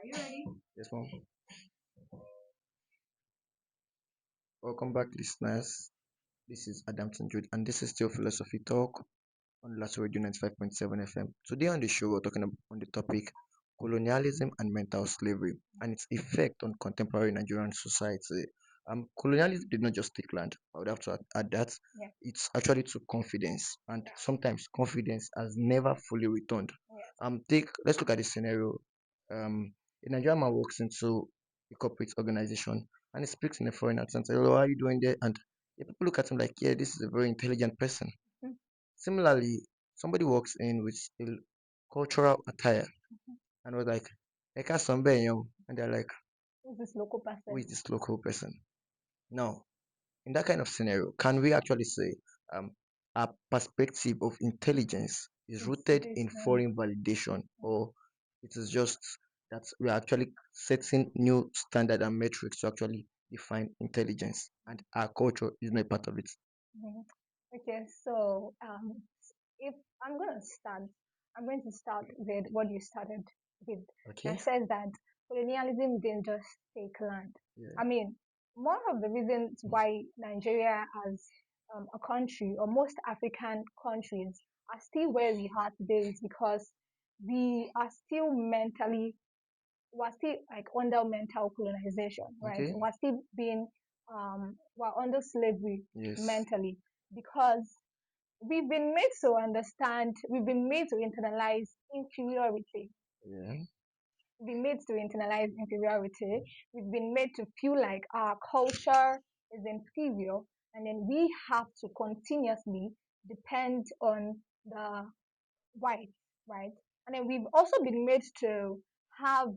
Yes, ma'am. Welcome back, listeners. This is Adam Jude, and this is still Philosophy Talk on Last Radio 95.7 FM. Today on the show, we're talking about on the topic colonialism and mental slavery and its effect on contemporary Nigerian society. Colonialism did not just take land. I would have to add that Yeah. it's actually took confidence, and sometimes confidence has never fully returned. Let's look at the scenario. A Nigerian man walks into a corporate organization and he speaks in a foreign accent. Hello, how are you doing there? And the people look at him like, yeah, this is a very intelligent person. Mhm. Similarly, somebody walks in with a cultural attire and was like, Eka Sombe, and they're like, Who's this local who person? is this local person? Now, in that kind of scenario, can we actually say um, our perspective of intelligence is It's rooted in different. foreign validation, or it is just that we are actually setting new standard and metrics to actually define intelligence, and our culture is not a part of it? Mhm. Okay, so if I'm going to start, I'm going to start with what you started with. Okay. That says that colonialism didn't just take land. Yeah. I mean, more of the reasons why Nigeria as a country, or most African countries, are still where we are today is because we are still mentally we're still like under mental colonization, right? Okay. We're still being we're under slavery Yes. mentally because we've been made to understand, we've been made to internalize inferiority. Yeah. We've been made to internalize inferiority. We've been made to feel like our culture is inferior, and then we have to continuously depend on the white, right? And then we've also been made to have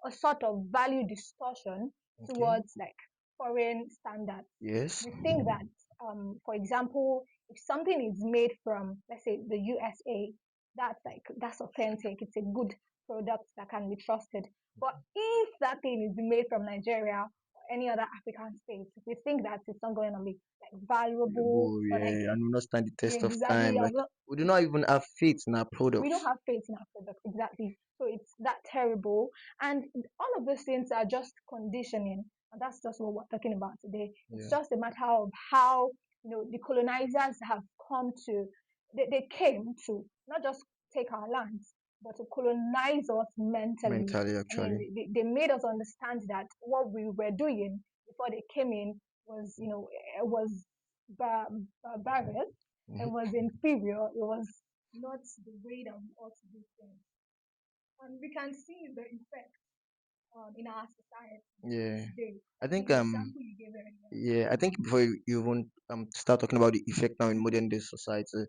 a sort of value distortion Okay. towards like foreign standards. Yes. We think that, for example, if something is made from, let's say, the USA, that's authentic. It's a good product that can be trusted. But if that thing is made from Nigeria or any other African state, we think that it's not going to be like valuable Valuable, or like yeah, and will not stand the test of exactly time. Like we do not even have faith in our we products. don't have faith in our product exactly, so it's that terrible, and all of those things are just conditioning, and that's just what we're talking about today. It's Yeah. just a matter of how the colonizers have come to they came to not just take our lands but to colonize us mentally. Mentally, I mean, actually. they made us understand that what we were doing before they came in was it was barbaric, it Mhm. was inferior, it was not the way that we ought to do things. And we can see the effect in our society Yeah. today. I I think think the example you gave earlier. yeah, I think before you even start talking about the effect now in modern day society,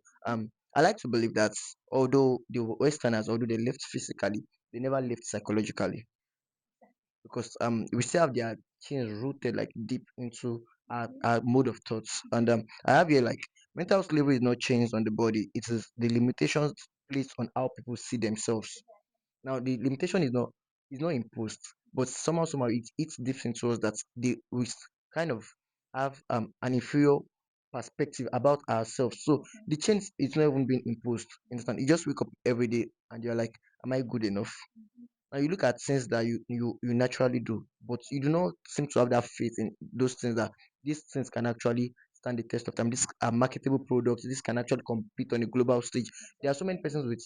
I like to believe that although the Westerners, although they left physically, they never left psychologically, because we still have their things rooted like deep into our mode of thoughts. And I have here like mental slavery is not changed on the body, it is the limitations placed on how people see themselves. Now the limitation is not imposed, but somehow it dips into us that kind of have an inferior perspective about ourselves. So the change is not even being imposed. Understand? You just wake up every day and you're like, am I good enough? Now you look at things that you naturally do, but you do not seem to have that faith in those things that these things can actually stand the test of time. These are marketable products. This can actually compete on a global stage. There are so many persons with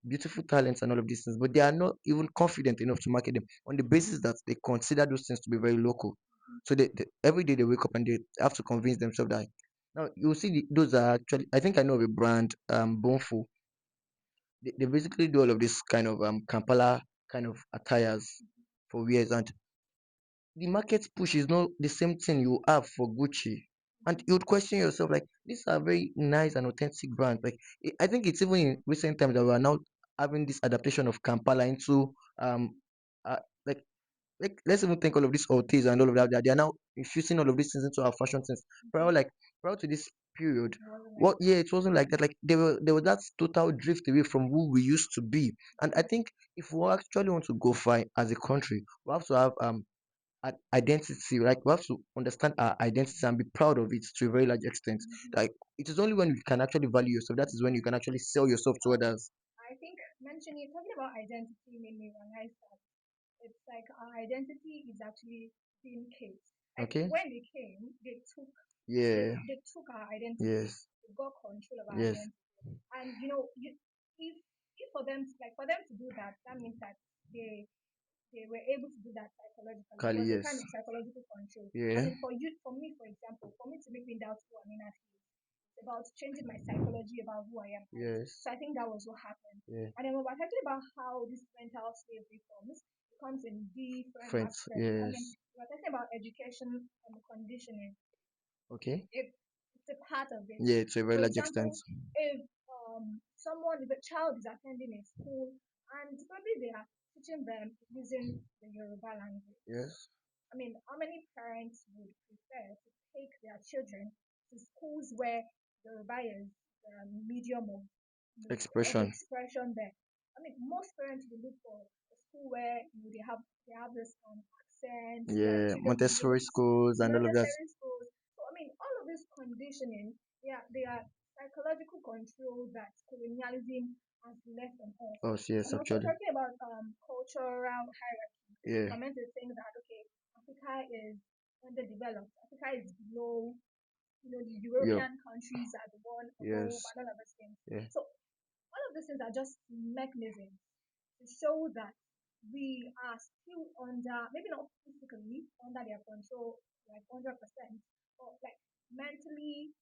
beautiful talents and all of these things, but they are not even confident enough to market them on the basis that they consider those things to be very local. So every day they wake up and they have to convince themselves that. Now you see those are actually. I think I know of a brand, Bonfu. They basically do all of this kind of Kampala kind of attires for years, and the market push is not the same thing you have for Gucci. And you would question yourself like these are very nice and authentic brands. Like I think it's even in recent times that we are now having this adaptation of Kampala into uh, like let's even think all of these hotels and all of that. They are now infusing all of these things into our fashion sense. Prior like prior to this period, It wasn't like what yeah, it wasn't like that. Like there was that total drift away from who we used to be. And I think if we actually want to go far as a country, we have to have identity. Like we have to understand our identity and be proud of it to a very large extent. Like it is only when you can actually value yourself that is when you can actually sell yourself to others. I think mentioning talking about identity made me realize that. it's like our identity is actually being caged. Like Okay. when they came, they took Yeah. they took our identity, Yes. they got control of our Yes. identity. And you know, if for them to, like for them to do that, that means that they they were able to do that psychologically. It Kali. was a kind Yes. of psychological control. I Yeah. mean, for me, for example, for me to make me doubt who Amina is, it's about changing my psychology about who I am, right? Yes. So I think that was what happened. Yeah. And then we were talking about how this mental slavery comes. It comes in different Friends. aspects. I mean, Yes. we were talking about education and conditioning. Okay. It's a part of it. Yeah, to a very For large extent. example, if if a child is attending a school and probably they are teaching them using the Yoruba language, Yes. I mean, how many parents would prefer to take their children to schools where Yoruba is the medium of Expression. expression there? I mean, most parents will look for a school where they have this accent, their Yeah. children will be able Montessori to speak schools and all of that. Montessori schools. So I mean, all of this conditioning, yeah, they are psychological control that colonialism has left on us. Oh, yes, And also actually. talking about cultural hierarchy, Yeah. I meant to think that okay, Africa is underdeveloped. Africa is below, the Yep. European countries are the one above Yes. and all of those things. Yeah. So all of these things are just mechanisms to show that we are still under, maybe not physically under their control, like 100%, but like mentally,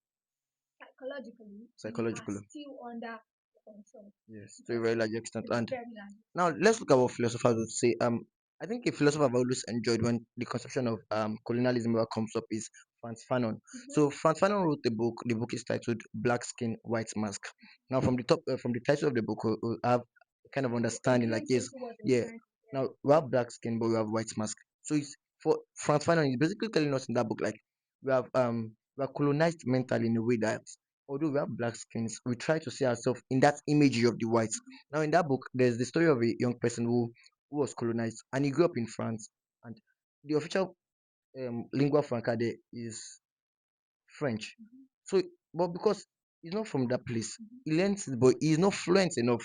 psychologically, we are Psychologically. still under the control. Yes. The To a very control large extent. to a And very large now extent. let's look at what philosophers would say. I think a philosopher I've always enjoyed when the conception of colonialism ever comes up is Franz Fanon. Mm-hmm. So Franz Fanon wrote the book. The book is titled Black Skin, White Mask. Now from the top, from the title of the book, we have a kind of A understanding like glimpse yes, into what they're yeah. trying to say. Now we have black skin, but we have white mask. So it's for Franz Fanon. He's basically telling us in that book like we are colonized mentally in a way that although we have black skins, we try to see ourselves in that imagery of the whites. Now, in that book, there's the story of a young person who was colonized and he grew up in France. And the official lingua franca there is French. Mm-hmm. So, but because he's not from that place, Mm-hmm. he learns it, but he's not fluent enough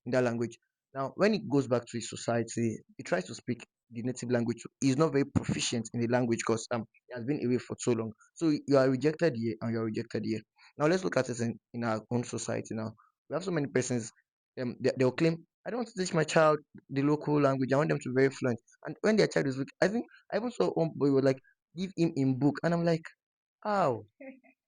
in that language. Now, when he goes back to his society, he tries to speak the native language. He's not very proficient in the language because he has been away for so long. So you are rejected here and you are rejected here. Now let's look at it in our own society. Now we have so many persons. They'll claim, "I don't want to teach my child the local language. I want them to be very fluent." And when their child is weak, I think I even saw one boy was like, "Give him in book," and I'm like, "How?"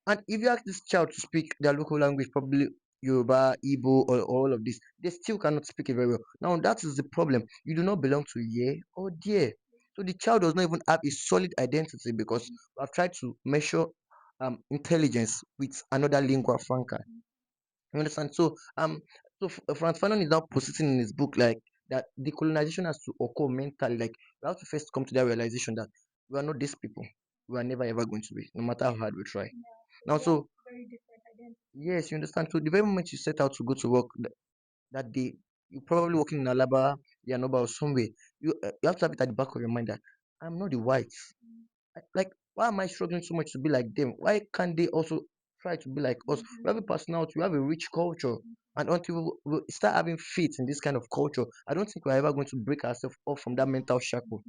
And if you ask this child to speak their local language, probably Yoruba, Igbo, or all of this, they still cannot speak it very well. Now that is the problem. You do not belong to here or there. So the child does not even have a solid identity because we have tried to measure intelligence with another lingua franca. You understand? So Franz Fanon is now positing in his book like that decolonization has to occur mentally. Like we have to first come to that realization that we are not these people. We are never ever going to be, no matter how hard we try. Yeah, Now, we have so very different identities. yes, you understand. So the very moment you set out to go to work that day, you're probably working in Alaba, Yanoba, or somewhere. You have to have it at the back of your mind that I'm not the whites. Like, why am I struggling so much to be like them? Why can't they also try to be like us? We Mm-hmm. have a personality, we have a rich culture. And until we start having faith in this kind of culture, I don't think we're ever going to break ourselves off from that mental shackle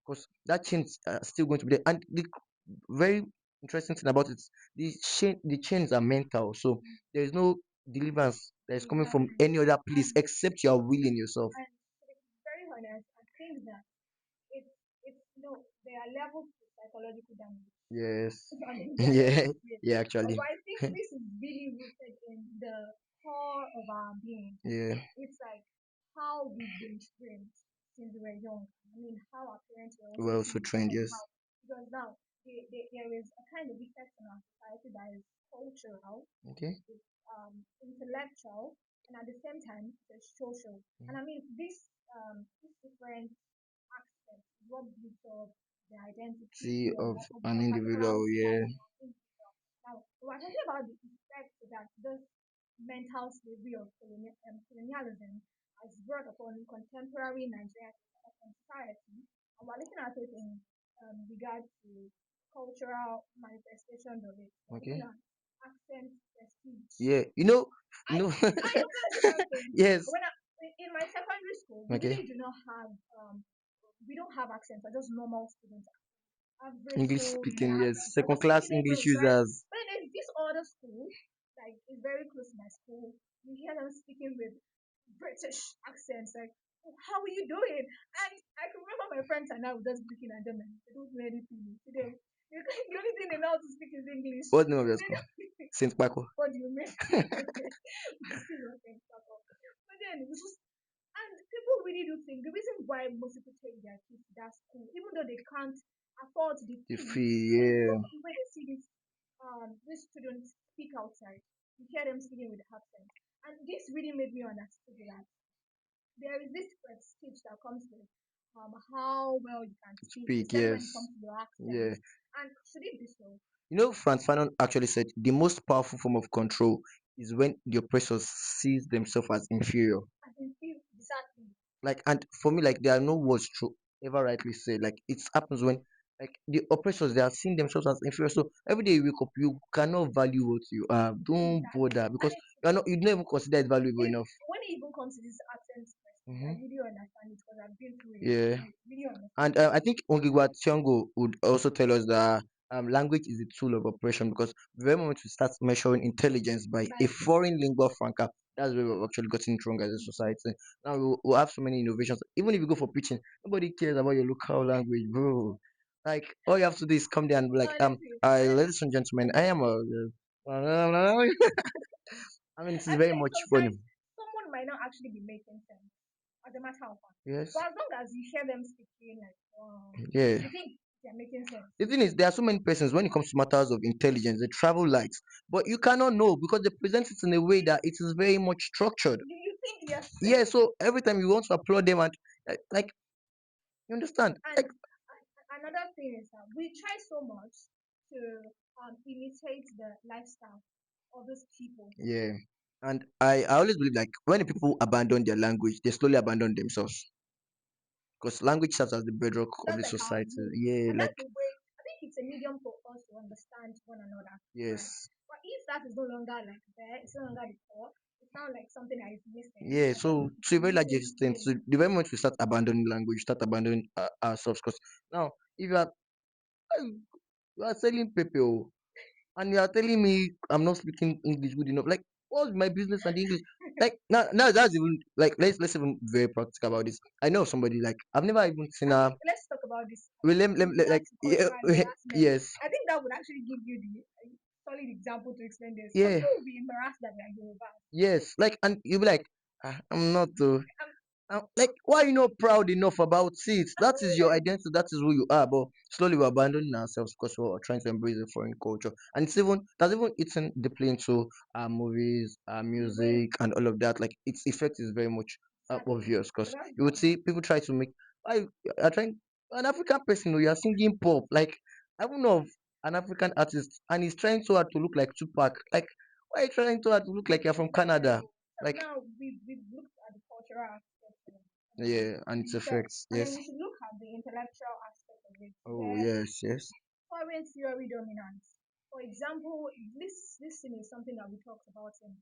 because that chain is still going to be there. And the very interesting thing about it, the chains are mental, so there is no deliverance that is coming from Exactly. any other place And except you are willing yourself. and to be very honest, I think that it's there are levels to psychological damage. Yes. I mean, there are Yeah. levels to it. Yeah, actually. But I think this is really rooted in the core of our being. Yeah. It's like how we've been trained since we were young. I mean, how our parents were also Well, so trained, trained, and yes. how because now there is a kind of effect in our society that is cultural, Okay. it's intellectual, and at the same time it's social. And I mean, this different aspects is what builds up the See identity of of a an particular individual, yeah. individual. Now, we're talking about the effects that this mental slavery of colonialism has brought upon contemporary Nigerian society, and we're looking at it in regard to cultural manifestations of it. We're looking Okay. at accent, prestige. Yeah. I You know. I know that's the first thing. Yes. When I, in my secondary school, we Okay. really do not have we don't have accents, we're just normal students. Average English school, speaking, yes. we're Second just class speaking English English, right? users. But then there's this other school, like it's very close to my school. You hear them speaking with British accents, like, "Oh, how are you doing?" And I can remember my friends and I were just looking at them and they don't know anything. To them, the only thing they know how to speak is English. What's the name of your They school? don't, Saint Paco. what do you mean? My school was in Stockholm. But then it was just, and people really do think the reason why most people take their kids to that school, even though they can't afford the The fee, fee, is yeah. because of the way they see these students speak outside. You hear them speaking with accent. And this really made me understand that there is this prestige that comes with how well you can speak, Speak, especially when yes. it comes to your accent. Yeah. And should it be so? Franz Fanon actually said the most powerful form of control is when the oppressor sees themselves as inferior. I can feel exactly. Like, and for me, like, there are no words to ever rightly say. Like, it happens when, like, the oppressors, they are seeing themselves as inferior. So every day you wake up, you cannot value what you are. Don't Exactly. bother, And because you don't even consider it valuable it, enough. when it even comes to this accent prestige, I Hmm. really understand it because I've been through it. Yeah. I really understand And it. I think Ongiwa Tiongo would also tell us that language is a tool of oppression, because the very moment we start measuring intelligence by a By foreign lingua franca, that's where we've actually gotten it wrong as a society. Now we'll have so many innovations. Even if you go for preaching, nobody cares about your local language, bro. Like, all you have to do is come there and be like, honestly, ladies and gentlemen, I am a. I mean, it is I feel very like much funny. sometimes someone might not actually be making sense as a matter of fact. Yes. But as long as you hear them speaking, like, Yeah. you think they're making sense. The thing is, there are so many persons when it comes to matters of intelligence, they travel light, but you cannot know because they present it in a way that it is very much structured. You think yes. Yeah, so every time you want to applaud them, and like, you understand, And like, another thing is that we try so much to imitate the lifestyle of those people. yeah. And I always believe, like, when people abandon their language, they slowly abandon themselves, because language serves as the bedrock of That's the like our society. glue. Yeah, And like, that's the way, I think it's a medium for us to understand one another, right? yes. But if that is no longer like there, it's no longer the core, it's not like something that is missing. Yeah, I think so it's to a a very large missing extent, link. so the very moment we start abandoning language, start abandoning ourselves. Because now, if you are selling paper, oh, and you are telling me I'm not speaking English good enough. Like, what's my business and English? Like, now that's even like, let's even very practical about this. I know somebody, like, I've never even seen I her. think let's talk about this Well, with like, regards to yeah, cultural embarrassment. yes, I think that would actually give you the solid example to explain this. Some yeah, people will be embarrassed that they are Yoruba. yes. Like, and you'll be like, I'm not. Like, I'm, why are you not proud enough about it? I'm That is your not. identity. That is who you are. But slowly we're abandoning ourselves because we're trying to embrace the foreign culture, and it's even that's even eaten deeply into our movies, our The way music, and all of that. Like, its effect is very much exactly. obvious, So because that's you would the see people try to make. I are trying an African person. You are singing pop. Like, I don't know of an African artist, and he's trying so hard to look like Tupac. Like, why are you trying so hard to look like you're from exactly. Canada? So Like, now we've looked at the cultural aspect of it. yeah, and its So effects. and then Yes. we should look at the intellectual aspect of it, Oh, where yes, yes. foreign theory dominance. For example, this thing is something that we talked about in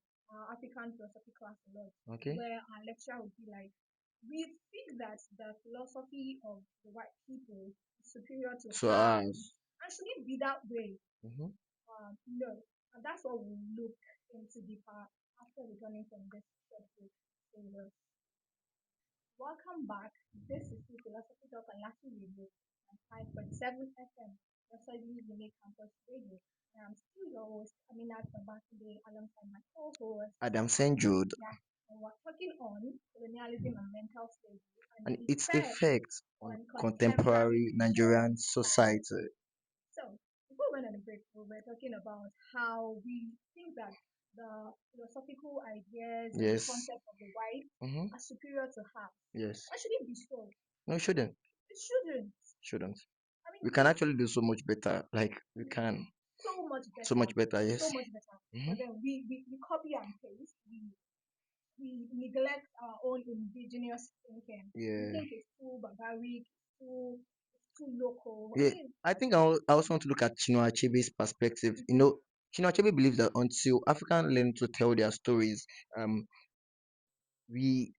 African philosophy class a lot, Okay. where our lecturer would be like, we think that the philosophy of the white people is superior to So ours, as and should it be that way? hmm No, and that's what we look into deeper after returning from this short break. So, welcome back. This is the Philosophy Talk on Latin Radio and 5.7 FM, your slightly unique campus radio. And I'm still your host, Aminat Babakide, alongside my co-host. Adam St. Jude Yeah, and we're talking on colonialism and mental slavery and the and its effect effects on on contemporary contemporary Nigerian Nigerian society. society. So, before we went on the break, we were talking about how we think that the philosophical ideas and the Yes. concept of the white Mm-hmm. are superior to ours. Yes. Why should it be so? No, it shouldn't. It shouldn't. Shouldn't. I mean, We can actually do so much better. Like, we can so much so better, much better. so Yes. much better. Mm-hmm. But then we copy and paste. We neglect our own indigenous thinking. We Yeah. think it's too barbaric, it's too local. I Yeah. mean, I think I also want to look at Chinua Achebe's perspective. mhm, Chinua Achebe believes that until Africans learn to tell their stories, we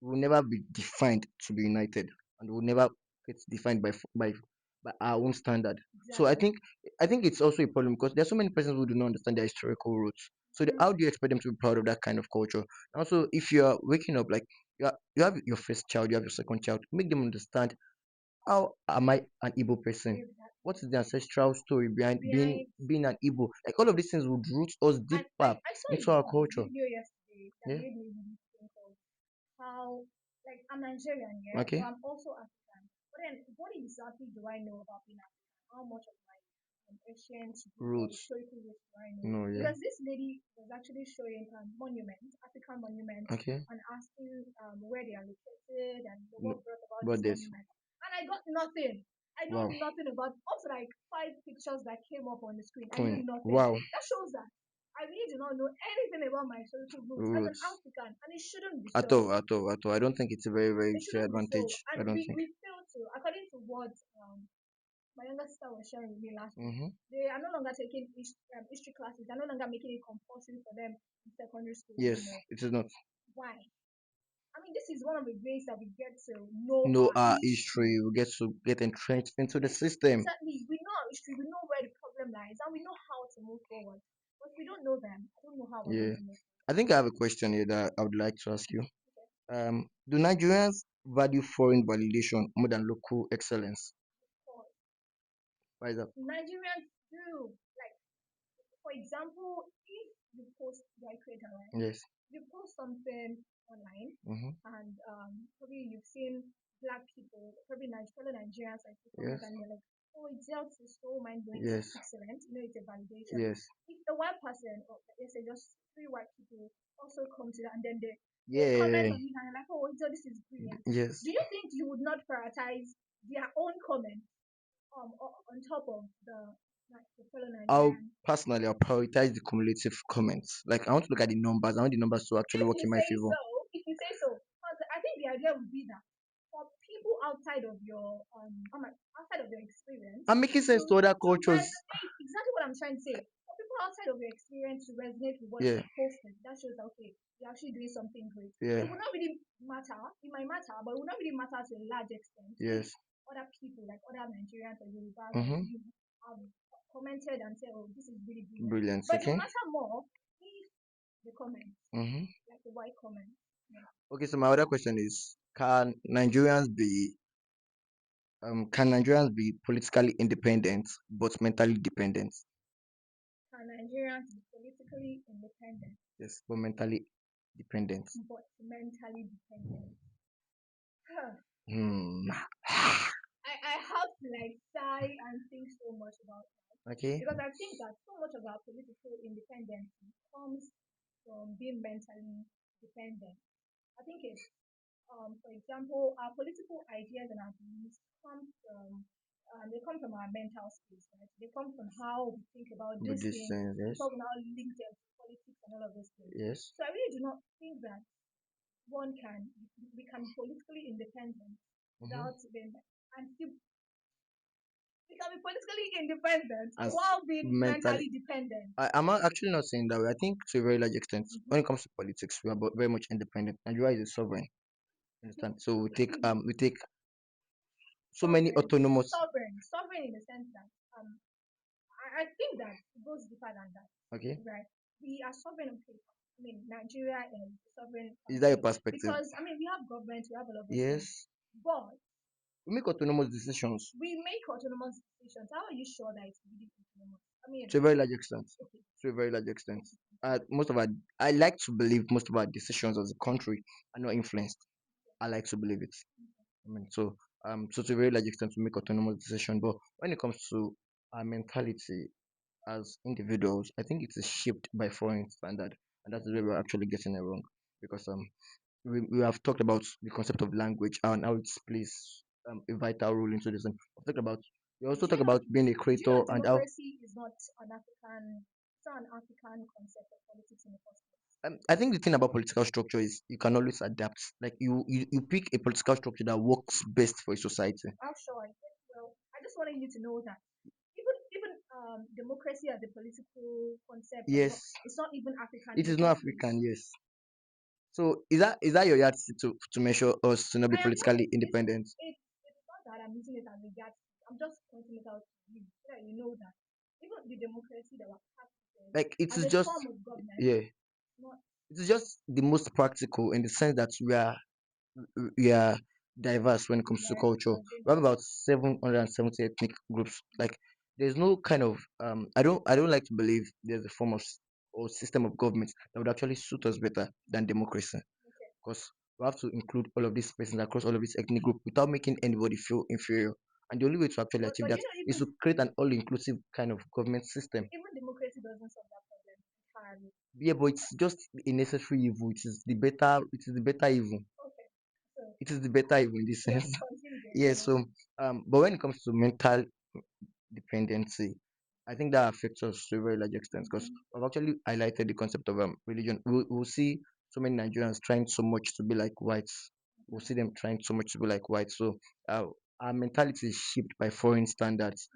will never be defined to be united, and will never it's defined by our own standard. So Exactly. I think it's also a problem because there are so many persons who do not understand their historical roots. So Hmm. how do you expect them to be proud of that kind of culture? Also, if you are waking up like you have your first child, you have your second child, make them understand how am I an Igbo person? What is the ancestral story behind Behind, being an Igbo? Like all of these things would root us and deep I, back I saw into our a culture. video yesterday that Yeah. made me really think of how, like, I'm Nigerian, yeah, but Okay. I'm also African. But then, what exactly do I know about being African? How much of my ancient Roots. historical roots do I know? No. Yeah. Because this lady was actually showing monuments, African monuments, Okay. and asking where they are located and No. what brought about But these this. monuments. And I got nothing. I know Wow. nothing about also like five pictures that came up on the screen. I knew Queen. nothing. Wow. That shows that I really do not know anything about my historical roots as an Roots. African, and it shouldn't be At so. all. At all. At all. I don't think it's a very very It fair shouldn't be so. advantage. I And don't think. we fail to, according to what my younger sister was sharing with me last week, Mm-hmm. they are no longer taking history classes. They're no longer making it compulsory for them in secondary school Yes. anymore. It is not. Why? I mean, this is one of the ways that we get to know No. our Our history. history. We get to get entrenched into the Yes, system. exactly. We know our history. We know where the problem lies, and we know how to move forward. But we don't know them. I don't know how we're going Yeah. to move I think I have a question here that I would like to ask you. forward. Do Nigerians value foreign validation more than local excellence? Okay. Why is that? Nigerians do. Like, for example, if you post, you're a creator, right? Yes. You post something online, Mm-hmm. and probably you've seen black people, probably fellow Nigerians, like to comment, Yes. and you're like, oh, it just is so mind blowing, it's Yes. excellent, it's a validation. Yes. If a white person, or let's say just three white people, also come to that, and then they comment Yeah. on it, and you're like, oh, so this is brilliant. Yes. Do you think you would not prioritize their own comment on top of the fellow I'll Nigerian? personally I'll prioritize the cumulative comments. Like I want to look at the numbers. I want the numbers to actually If work you in my say favor. so, if you say so, because I think the idea would be that for people outside of your experience I'm making to sense to other cultures. resonate exactly what I'm trying to say. For people outside of your experience to resonate with what Yeah. you're posting, that shows that okay, you're actually doing something great. It Yeah. would not really matter. It might matter, but it would not really matter to a large extent if Yes. other people, like other Nigerians or Yorubas or Mm-hmm. you, have commented and said, "Oh, this is really brilliant." Brilliant. But it will Okay. matter more if the comments, Mm-hmm. like the white comments. Yeah. Okay. So my other question is: can Nigerians be politically independent but mentally dependent? Can Nigerians be politically independent Yes, but mentally dependent. but mentally dependent? Huh. Hmm. I have to like sigh and think so much about that Okay. because I think that so much of our political independence comes from being mentally dependent. I think it's, for example, our political ideas and our beliefs they come from our mental space, right? They come from how we think about But these this things. They yes. come from how we link them to politics and all of those things. Yes. So I really do not think that one can we can be politically independent Mm-hmm. without being and still we can be politically independent And while being mentally. mentally dependent. I'm actually not saying that way. I think to a very large extent, Mm-hmm. when it comes to politics, we are very much independent. Nigeria is a sovereign. Understand? So we take so many Sovereign, autonomous. sovereign in the sense that I think that it goes deeper than that, Okay, right? We are sovereign on paper. I mean, Nigeria is a sovereign is that your country perspective? because I mean we have government, we have all of those things, Yes, but we make autonomous decisions we make autonomous decisions. How are you sure that it's really autonomous? I to mean, a very large extent. okay, To a very large extent, okay, most of our I like to believe most of our decisions as a country are not influenced. I like to believe it. I mean, so to a very large extent, we make autonomous decisions. But when it comes to our mentality as individuals, I think it is shaped by foreign standard, and that's where we're actually getting it wrong. Because we have talked about the concept of language and how it plays a vital role into this. And we've talked about we also do you talk know? about being a Do you creator know and how democracy is not an African? It's not an African concept of politics in the first place. I think the thing about political structure is you can always adapt. Like you pick a political structure that works best for a society. How sure? I think, well, I just wanted you to know that even democracy as a political concept does not. Yes, It's not even African it in the is not first place. African. Yes. So is that your yardstick to measure us to not be I am not. politically independent? It's not that I'm using it as a yardstick. I'm just pointing it out to you so that you know that even the democracy that was practicing Like it as is a just, form of government, yeah, not it is just the most practical in the sense that we are diverse when it comes to yes, culture. you're going We have to about 770 ethnic groups. Like there's no kind of I don't like to believe there's a form of or system of government that would actually suit us better than democracy, okay. because we have to include all of these persons across all of these ethnic groups without making anybody feel inferior. And the only way to actually achieve But that you know, is to create an all-inclusive kind of government system. even democracy doesn't solve that problem entirely. Yeah, but it's just a necessary evil. It is the better evil. Okay. So It is the better evil in this yeah, sense. continue there. Yeah, so but when it comes to mental dependency, I think that affects us to a very large extent, because Mm-hmm. I've actually highlighted the concept of religion. We'll see so many Nigerians trying so much to be like whites. We'll see them trying so much to be like whites. So uh, our mentality is shaped by foreign standards,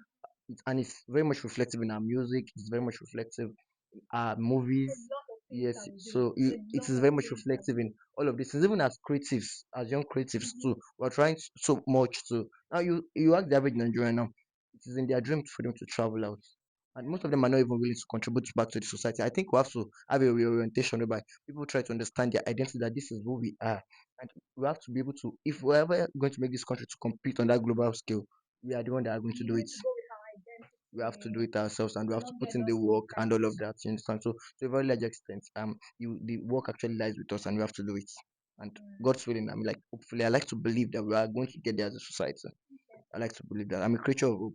and it's very much reflective in our music. It's very much reflective A movies. lot of things Yes, that we do. so A it lot is of very much things that we reflective do. in all of this things. Even as creatives, as young creatives Mm-hmm. too, we're trying so much to. Now you ask the average Nigerian now, it is in their dream for them to travel out, and most of them are not even willing to contribute back to the society. I think we have to have a reorientation whereby people try to understand their identity, that this is who we are, and we have to be able to, if we're ever going to make this country to compete on that global scale, we are the one that are going to We do it. need to go with our We have to do identity. it ourselves, and we We have to not put get in the lost in the work and all of crowds. that, you understand. So to a very large extent, the work actually lies with us, and we have to do it. And Mm. God's willing, like, hopefully, I like to believe that we are going to get there as a society. Okay. I like to believe that I'm a creature of hope.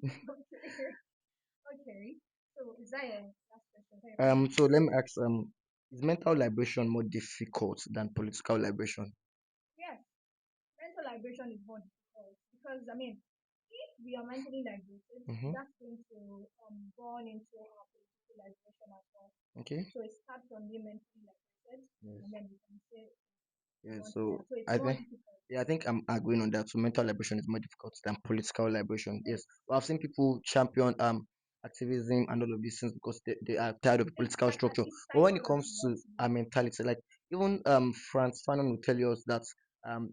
Okay. Okay. So is that your last question? Is that your final So let me question? ask, is mental liberation more difficult than political liberation? Yes. Mental liberation is more difficult because I mean, if we are mentally liberated, Mm-hmm. that's going to burn into our political liberation as well. Okay. So it starts from being mentally liberated, and Yes. then we can say we Yeah, want to so get. So it's I more think, difficult. yeah, I think I'm agreeing on that. So mental liberation is more difficult than political liberation. Yes. Yes, well, I've seen people champion activism and all of these things because they are tired of the political structure. It's But when it psychology, comes not to our you. mentality, like even Franz Fanon will tell you us that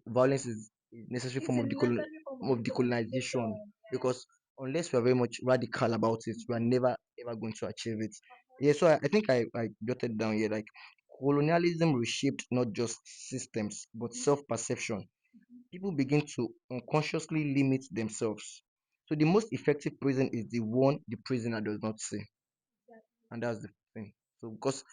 violence is a necessary It's form a of necessary form of decolonization, decolonization. Yeah. because unless we are very much radical about it, we are Mm-hmm. never ever going to achieve it. Yeah, so I think I jotted down here, like, colonialism reshaped not just systems but self perception. People begin to unconsciously limit themselves. So, the most effective prison is the one the prisoner does not see. Exactly. And that's the thing. So, because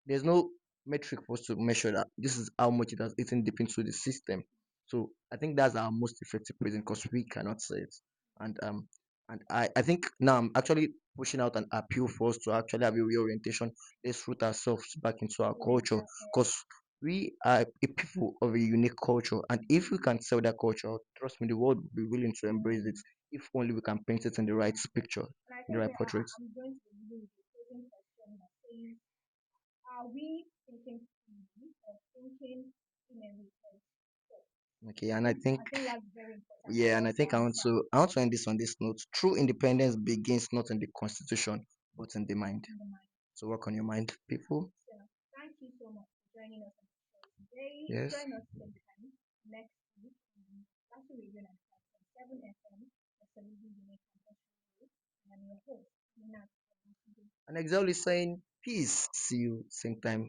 there's no metric for us to measure that this is how much it has eaten deep into the system. So I think that's our most effective prison, because we cannot say it. And um and I think now I'm actually pushing out an appeal for us to actually have a reorientation. Let's root ourselves back into our Yes, culture, yes. because we are a people of a unique culture, and if we can sell that culture out, trust me, the world will be willing to embrace it, if only we can paint it in the right picture, And I in the think right portrait. I'm going to begin with a closing question that says, are we thinking freely or thinking in a research? So Okay, and I think, I think that's very important yeah, for and I us to think answer. I want to end this on this note. True independence begins not in the constitution, but in the mind. In the mind. So work on your mind, people. So thank you so much for joining us on the show today. Yes. Join us same time next week on National Radio 95.7 FM, the 70 Unit Campus Radio. And I'm your host, Nina. And Exile is saying peace. See you same time.